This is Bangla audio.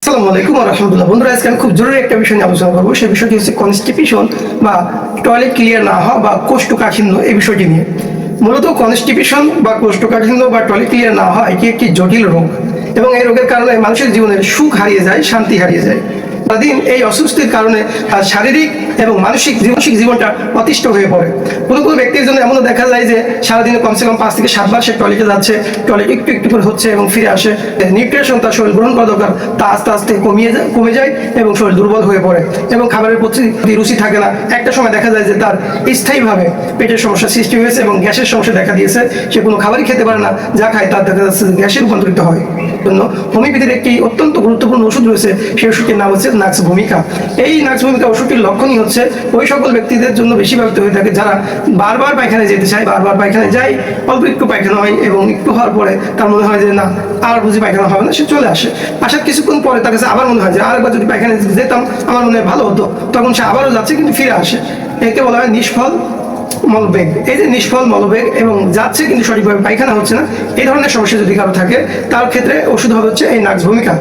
আসসালামু আলাইকুম ওয়া রাহমাতুল্লাহ। বন্ধুরা, আজকে আমি খুব জরুরি একটা বিষয় নিয়ে আলোচনা করবো। সেই বিষয়টি হচ্ছে কনস্টিপেশন বা টয়লেট ক্লিয়ার না হওয়া বা কোষ্ঠকাঠিন্য, এই বিষয়টি নিয়ে। মূলত কনস্টিপেশন বা কোষ্ঠকাঠিন্য বা টয়লেট ক্লিয়ার না হওয়া এটি একটি জটিল রোগ এবং এই রোগের কারণে মানুষের জীবনের সুখ হারিয়ে যায়, শান্তি হারিয়ে যায়। সারাদিন এই অস্বস্তির কারণে তার শারীরিক এবং মানসিক জীবনটা অতিষ্ঠ হয়ে পড়ে। কোনো কোনো ব্যক্তির জন্য এমনও দেখা যায় যে সারাদিনে কমসে কম 5 থেকে 7 বার সে টয়লেটে যাচ্ছে, টয়লেট একটু একটু করে হচ্ছে এবং ফিরে আসে। নিউট্রিশন তার শরীর গ্রহণ করা দরকার, তা আস্তে আস্তে কমে যায় এবং শরীর দুর্বল হয়ে পড়ে এবং খাবারের প্রতি রুচি থাকে না। একটা সময় দেখা যায় যে তার স্থায়ীভাবে পেটের সমস্যা সৃষ্টি হয়েছে এবং গ্যাসের সমস্যা দেখা দিয়েছে। সে কোনো খাবারই খেতে পারে না, যা খায় তার দেখা যাচ্ছে গ্যাসে রূপান্তরিত হয়। জন্য হোমিওপ্যাথির একটি অত্যন্ত গুরুত্বপূর্ণ ওষুধ রয়েছে, সেই ওষুধটির নাম হচ্ছে নাক্স ভূমিকা। এই নাক্স ভূমিকা ওষুধটির লক্ষণই হচ্ছে ওই সকল ব্যক্তিদের জন্য বেশি ব্যবহৃত হয়ে থাকে যারা বারবার পায়খানায় যেতে চায়, বারবার পায়খানায় যায়, অল্প একটু পায়খানা হয় এবং একটু হওয়ার পরে তার মনে হয় যে না, আর বুঝি পায়খানা হবে না, সে চলে আসে। আসার কিছুক্ষণ পরে তার কাছে আবার মনে হয় যে আরেকবার যদি পায়খানায় যেতাম আমার মনে হয় ভালো হতো, তখন সে আবারও যাচ্ছে কিন্তু ফিরে আসে। একে বলা হয় নিষ্ফল মলবেগ। এই যে নিষ্ফল মলবেগ এবং যাচ্ছে কিন্তু সঠিকভাবে পায়খানা হচ্ছে না, এই ধরনের সমস্যা যদি কারো থাকে তার ক্ষেত্রে ওষুধ হবে হচ্ছে এই নাক্স ভূমিকা।